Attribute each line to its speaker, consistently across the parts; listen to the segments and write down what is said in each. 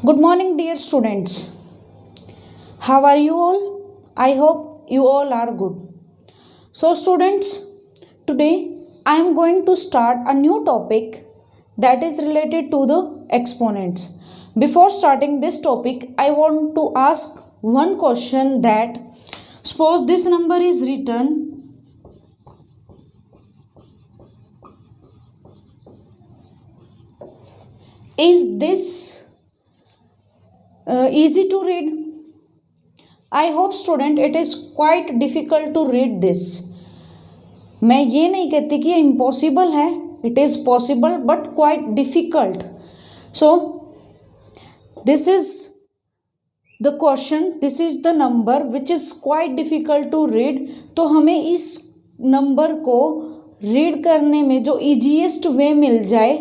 Speaker 1: Good morning, dear students. How are you all? I hope you all are good. So, students, today I am going to start a new topic that is related to the exponents. Before starting this topic, I want to ask one question that suppose this number is written is this easy to read? I hope student it is quite difficult to read this. मैं ये नहीं कहती कि impossible है, it is possible but quite difficult. So this is the question, this is the number which is quite difficult to read. तो हमें इस number को रीड करने में जो easiest way मिल जाए,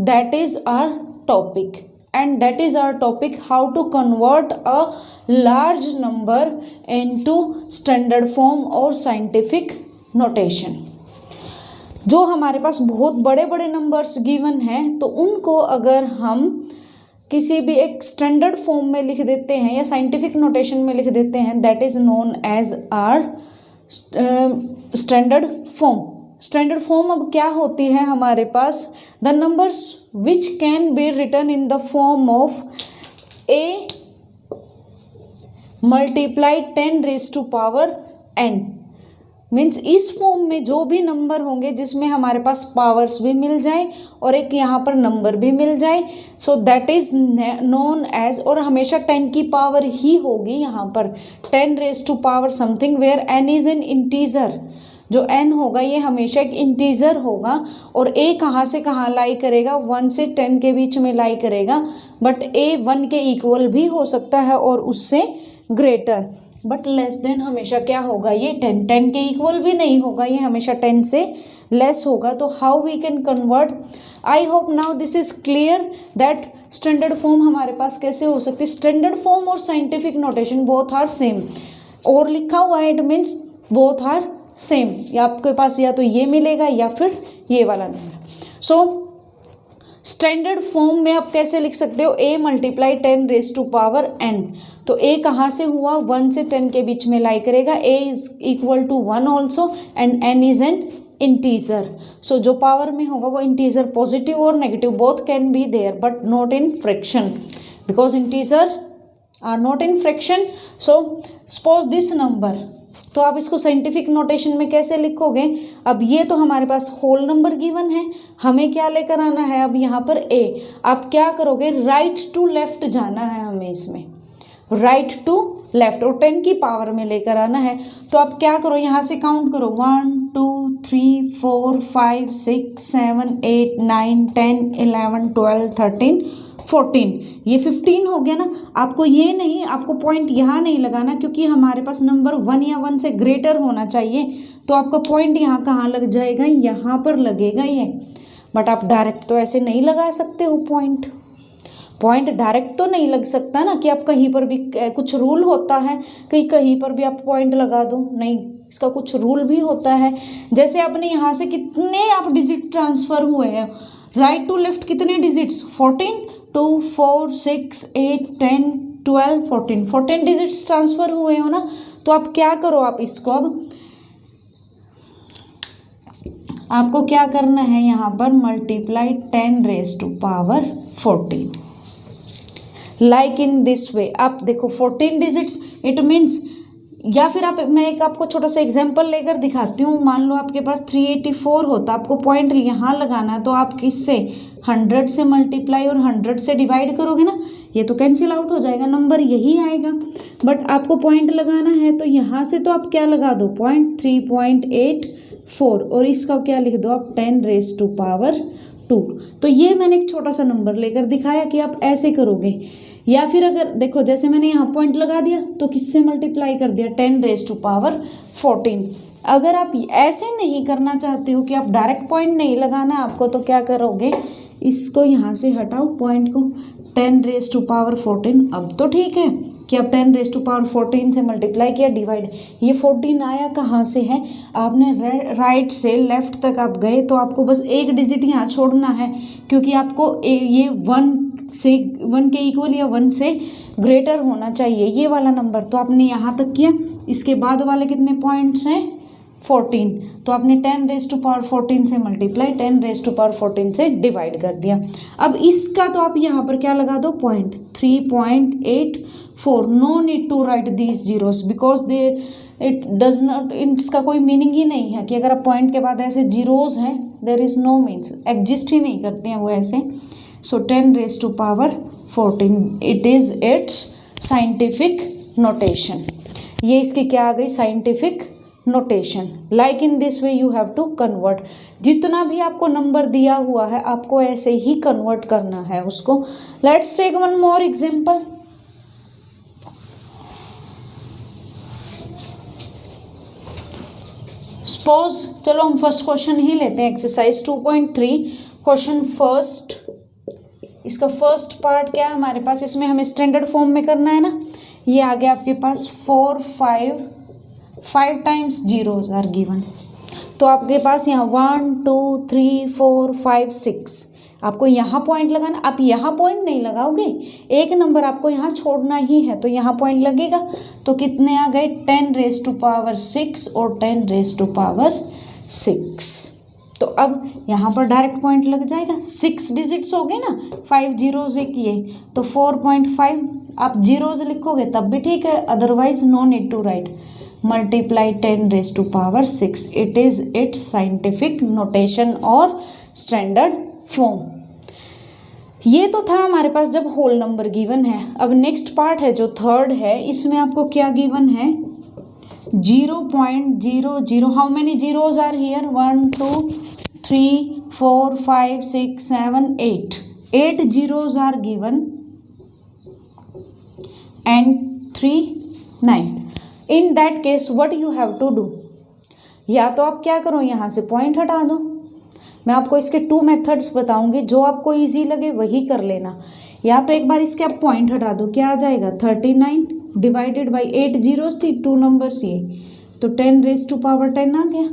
Speaker 1: that is our topic. And that is our topic, how to convert a large number into standard form or scientific notation. जो हमारे पास बहुत बड़े बड़े नंबर्स गिवन हैं तो उनको अगर हम किसी भी एक स्टैंडर्ड फॉर्म में लिख देते हैं या साइंटिफिक नोटेशन में लिख देते हैं, that is known as our standard form. Standard form अब क्या होती है हमारे पास? The numbers which can be written in the form of a multiply 10 raise to power n. Means इस फॉर्म में जो भी नंबर होंगे जिसमें हमारे पास पावर्स भी मिल जाए और एक यहाँ पर नंबर भी मिल जाए, so that is known as, और हमेशा 10 की पावर ही होगी यहाँ पर, 10 raise to power something where n is an integer. जो n होगा ये हमेशा एक इंटीजर होगा और a कहाँ से कहाँ लाई करेगा? 1 से 10 के बीच में लाई करेगा. बट a 1 के इक्वल भी हो सकता है और उससे ग्रेटर, बट लेस देन हमेशा क्या होगा? ये 10 के इक्वल भी नहीं होगा, ये हमेशा 10 से लेस होगा. तो how we can convert? I hope now this is clear that standard form हमारे पास कैसे हो सकती है. स्टैंडर्ड फॉर्म और scientific notation both are same, और लिखा हुआ है it means both are same. या आपके पास या तो ये मिलेगा या फिर ये वाला नंबर. सो स्टैंडर्ड फॉर्म में आप कैसे लिख सकते हो? a multiply 10 raise to power n. तो a कहाँ से हुआ? 1 से 10 के बीच में लाई करेगा. a is equal to 1 also and n is an integer. So जो पावर में होगा वो इंटीजर पॉजिटिव और negative both can be there but not in fraction because integer are not in fraction. So suppose this number, तो आप इसको scientific notation में कैसे लिखोगे? अब ये तो हमारे पास होल नंबर गिवन है, हमें क्या लेकर आना है? अब यहाँ पर a, आप क्या करोगे? राइट टू लेफ्ट जाना है हमें इसमें, राइट टू लेफ्ट, और 10 की पावर में लेकर आना है. तो आप क्या करो? यहाँ से काउंट करो, 1 2 3 4 5 6 7 8 9 10 11 12 13 14. ये 15 हो गया ना. आपको ये नहीं, आपको पॉइंट यहाँ नहीं लगाना क्योंकि हमारे पास नंबर 1 या 1 से ग्रेटर होना चाहिए. तो आपका पॉइंट यहाँ कहाँ लग जाएगा? यहाँ पर लगेगा ये. बट आप डायरेक्ट तो ऐसे नहीं लगा सकते हो पॉइंट डायरेक्ट तो नहीं लग सकता ना कि आप कहीं पर भी, कुछ रूल होता है कहीं पर भी आप पॉइंट लगा दो. नहीं, इसका कुछ रूल भी होता है. जैसे आपने यहाँ से कितने आप डिजिट ट्रांसफ़र हुए हैं राइट टू लेफ्ट, कितने डिजिट्स? 14, 2 4 6 8 10 12 14 डिजिट्स ट्रांसफ़र हुए हो ना. तो आप क्या करो? आप इसको अब आपको क्या करना है? यहाँ पर multiply 10 raise to power 14 like in this way. आप देखो 14 डिजिट्स इट मीन्स, या फिर आप, मैं एक आपको छोटा सा एग्जांपल लेकर दिखाती हूँ. मान लो आपके पास 384 होता, आपको पॉइंट यहाँ लगाना है, तो आप किससे? 100 से मल्टीप्लाई और 100 से डिवाइड करोगे ना, ये तो कैंसिल आउट हो जाएगा, नंबर यही आएगा. बट आपको पॉइंट लगाना है तो यहाँ से तो आप क्या लगा दो? पॉइंट 3.84, और इसका क्या लिख दो आप? 10 रेज टू पावर 2. तो ये मैंने एक छोटा सा नंबर लेकर दिखाया कि आप ऐसे करोगे. या फिर अगर देखो, जैसे मैंने यहाँ पॉइंट लगा दिया तो किससे मल्टीप्लाई कर दिया? 10 रेज टू पावर 14. अगर आप ऐसे नहीं करना चाहते हो कि आप डायरेक्ट पॉइंट नहीं लगाना आपको, तो क्या करोगे? इसको यहाँ से हटाओ पॉइंट को, 10 रेज टू पावर 14. अब तो ठीक है कि अब 10 रेज टू पावर 14 से मल्टीप्लाई किया, डिवाइड. ये 14 आया कहाँ से है? आपने राइट से लेफ्ट तक आप गए तो आपको बस एक डिजिट यहाँ छोड़ना है क्योंकि आपको ये 1 से 1 के इक्वल या 1 से ग्रेटर होना चाहिए ये वाला नंबर। तो आपने यहाँ तक किया, इसके बाद वाले कितने पॉइंट्स हैं 14, तो आपने 10⁻14 से मल्टीप्लाई 10⁻14 से डिवाइड कर दिया। अब इसका तो आप यहाँ पर क्या लगा दो point 3.84। No need to write these zeros because they it does not, इसका कोई मीनिंग ही नहीं है कि अगर आप पॉइंट के बाद ऐसे जीरोज हैं there is no means, exist ही नहीं करते हैं वो ऐसे। So 10⁻14 it is it's scientific notation. ये इसकी क्या आ गई scientific notation. Like in this way you have to convert. जितना भी आपको नंबर दिया हुआ है आपको ऐसे ही कन्वर्ट करना है उसको। Let's take one more example. Suppose, चलो हम फर्स्ट क्वेश्चन ही लेते हैं, एक्सरसाइज 2.3 क्वेश्चन फर्स्ट। इसका फर्स्ट पार्ट क्या है हमारे पास, इसमें हमें स्टैंडर्ड फॉर्म में करना है ना। ये आ गया आपके पास 4 5 टाइम्स जीरोज आर गिवन। तो आपके पास यहाँ 1 2 3 4 5 6 आपको यहाँ पॉइंट लगाना। आप यहाँ पॉइंट नहीं लगाओगे, एक नंबर आपको यहाँ छोड़ना ही है, तो यहाँ पॉइंट लगेगा। तो कितने आ गए 10⁻6 और 10⁻6। तो अब यहाँ पर डायरेक्ट पॉइंट लग जाएगा। 6 डिजिट्स हो गए ना, 5 जीरोज एक ये, तो 4.5 आप जीरोज लिखोगे तब भी ठीक है, otherwise no need to write. Multiply 10⁻6 it is it's scientific notation और स्टैंडर्ड फॉर्म। ये तो था हमारे पास जब होल नंबर गिवन है। अब नेक्स्ट पार्ट है जो थर्ड है, इसमें आपको क्या गिवन है 0.00। How many zeros are here 1 2 3 4 5 6 7 8 zeros are given and 3 9। In that case what you have to do, या तो आप क्या करो यहाँ से पॉइंट हटा दो। मैं आपको इसके 2 मेथड्स बताऊंगी, जो आपको इजी लगे वही कर लेना। या तो एक बार इसके आप पॉइंट हटा दो, क्या आ जाएगा 39 डिवाइडेड बाई 8 जीरोस थी 2 नंबर्स ये, तो 10⁻10 आ गया।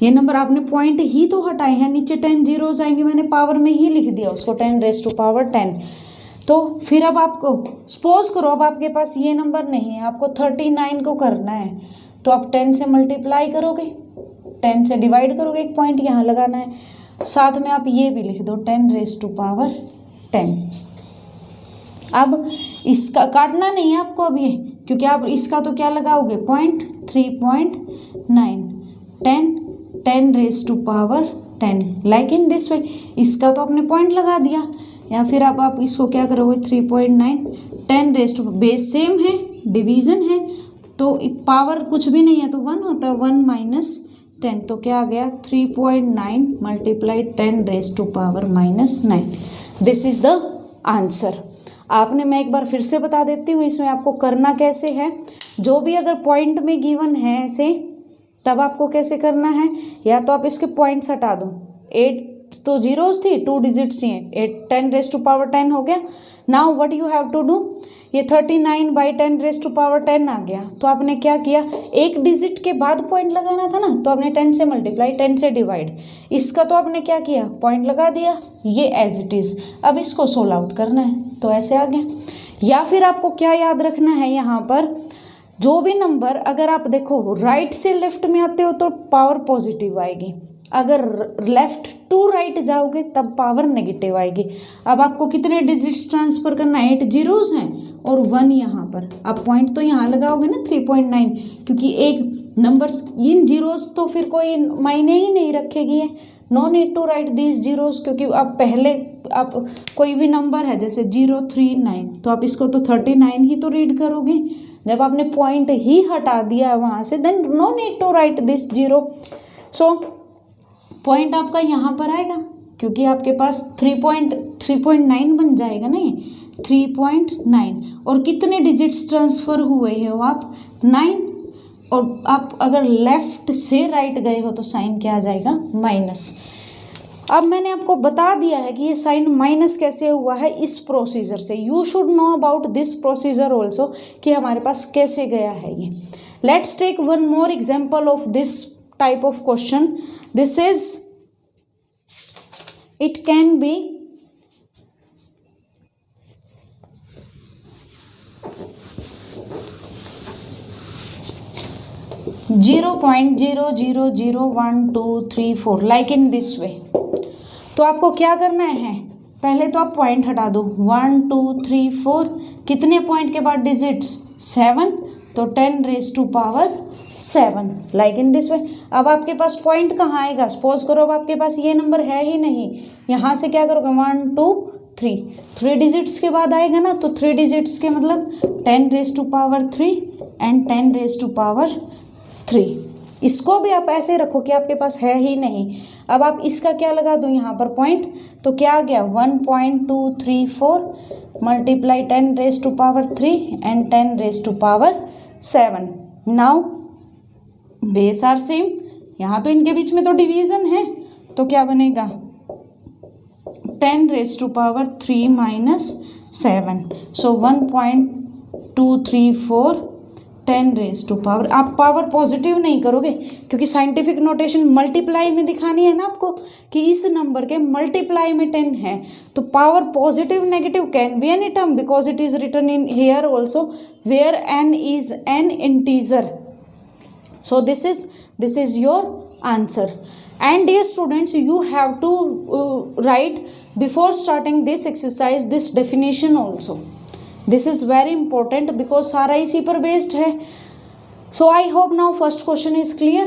Speaker 1: ये नंबर आपने पॉइंट ही तो हटाए हैं, नीचे 10 जीरोस आएंगे, मैंने पावर में ही लिख दिया उसको 10⁻10। तो फिर अब आपको सपोज करो अब आपके पास ये नंबर नहीं है, आपको 39 को करना है, तो आप 10 से मल्टीप्लाई करोगे, 10 से डिवाइड करोगे, एक पॉइंट यहाँ लगाना है, साथ में आप ये भी लिख दो 10⁻10। अब इसका काटना नहीं है आपको अब ये, क्योंकि आप इसका तो क्या लगाओगे पॉइंट 3.9 10⁻10 लाइक इन दिस वे। इसका तो आपने पॉइंट लगा दिया, या फिर आप इसको क्या करोगे 3.9 10 बेस सेम है, डिवीजन है, तो पावर कुछ भी नहीं है तो 1 होता है, 1 - 10, तो क्या आ गया 3.9 multiply 10⁻9। This is the answer. आपने, मैं एक बार फिर से बता देती हूँ इसमें आपको करना कैसे है। जो भी अगर पॉइंट में गिवन है ऐसे, तब आपको कैसे करना है, या तो आप इसके पॉइंट्स हटा दो, 8 तो जीरोस थी 2 डिजिट्स ही हैं, 10⁻10 हो गया। Now what you have to do, ये 39/10⁻10 आ गया, तो आपने क्या किया, एक डिजिट के बाद पॉइंट लगाना था ना, तो आपने 10 से मल्टीप्लाई 10 से डिवाइड, इसका तो आपने क्या किया पॉइंट लगा दिया, ये एज इट इज़। अब इसको सोल्व आउट करना है, तो ऐसे आ गया। या फिर आपको क्या याद रखना है, यहाँ पर जो भी नंबर अगर आप देखो राइट से लेफ्ट में आते हो तो पावर पॉजिटिव आएगी, अगर लेफ्ट टू राइट जाओगे तब पावर नेगेटिव आएगी। अब आपको कितने डिजिट्स ट्रांसफर करना है, 8 जीरोस हैं और 1 यहाँ पर। आप पॉइंट तो यहाँ लगाओगे ना 3.9, क्योंकि एक नंबर इन जीरोस तो फिर कोई मायने ही नहीं रखेगी है। No need to write these zeros, क्योंकि आप पहले आप कोई भी नंबर है जैसे 039, तो आप इसको तो 39 ही तो रीड करोगे। जब आपने पॉइंट ही हटा दिया वहाँ से, then no need to write this zero. So point आपका यहाँ पर आएगा, क्योंकि आपके पास 3.9 बन जाएगा ना, ये 3.9। और कितने डिजिट्स ट्रांसफ़र हुए हो आप 9, और आप अगर लेफ्ट से राइट गए हो तो साइन क्या आ जाएगा माइनस। अब मैंने आपको बता दिया है कि ये साइन माइनस कैसे हुआ है इस प्रोसीजर से। You should know about this procedure also, कि हमारे पास कैसे गया है ये। Let's take one more example of this type of question. This is, it can be 0.000123 like in this way. तो आपको क्या करना है, पहले तो आप पॉइंट हटा दो, 1 2 3 4, कितने पॉइंट के बाद डिजिट्स 7, तो 10⁻7 लाइक इन दिस वे। अब आपके पास पॉइंट कहाँ आएगा, सपोज करो अब आपके पास ये नंबर है ही नहीं, यहाँ से क्या करोगे 1 2 3, 3 डिजिट्स के बाद आएगा ना, तो 3 डिजिट्स के मतलब 10⁻3 एंड 10⁻3। इसको भी आप ऐसे रखो कि आपके पास है ही नहीं। अब आप इसका क्या लगा दो यहाँ पर पॉइंट, तो क्या आ गया 1.234 multiply 10⁻3 and 10⁻7। Now base are same, यहाँ तो इनके बीच में तो डिवीजन है, तो क्या बनेगा 10⁻3 माइनस 7, सो 1.234 10⁻, आप पावर पॉजिटिव नहीं करोगे क्योंकि साइंटिफिक नोटेशन मल्टीप्लाई में दिखानी है ना आपको कि इस नंबर के मल्टीप्लाई में 10 है, तो power positive negative can be any term because it is written in here also where n is an integer. So this is your answer. And dear students, you have to write before starting this exercise this definition also. This is very important because सारा इसी पर based है. So I hope now first question is clear.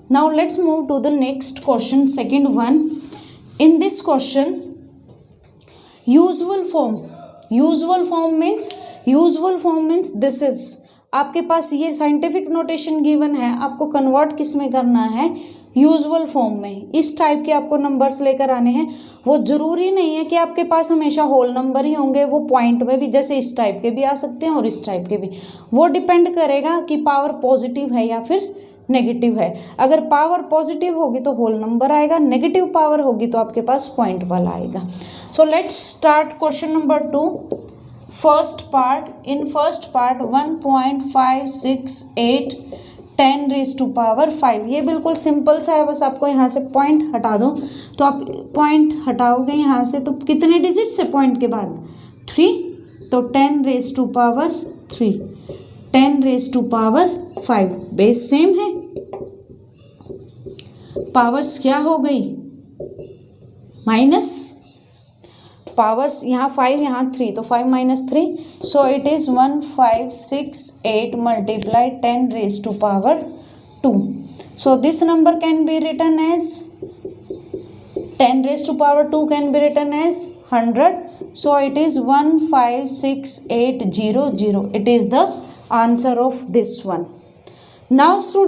Speaker 1: Now let's move to the next question, second one. In this question, usual form means this is, आपके पास ये scientific notation given है, आपको convert किस में करना है, यूजुअल फॉर्म में। इस टाइप के आपको नंबर्स लेकर आने हैं। वो ज़रूरी नहीं है कि आपके पास हमेशा होल नंबर ही होंगे, वो पॉइंट में भी जैसे इस टाइप के भी आ सकते हैं और इस टाइप के भी, वो डिपेंड करेगा कि पावर पॉजिटिव है या फिर नेगेटिव है। अगर पावर पॉजिटिव होगी तो होल नंबर आएगा, नेगेटिव पावर होगी तो आपके पास पॉइंट वाला आएगा। So let's start question number 2, first part. In first part 1.568 10⁵5, ये बिल्कुल सिंपल सा है, बस आपको यहाँ से पॉइंट हटा दो। तो आप पॉइंट हटाओगे यहाँ से तो कितने डिजिट से पॉइंट के बाद 3, तो 10⁻3 10⁵5, बेस सेम है, पावर्स क्या हो गई माइनस, पावर्स यहाँ 5 यहाँ 3, तो 5 - 3, so it is 1568 multiply 10⁻²। So this number can be written as 10⁻² can be written as 100, so it is 156800। It is the answer of this one. Now student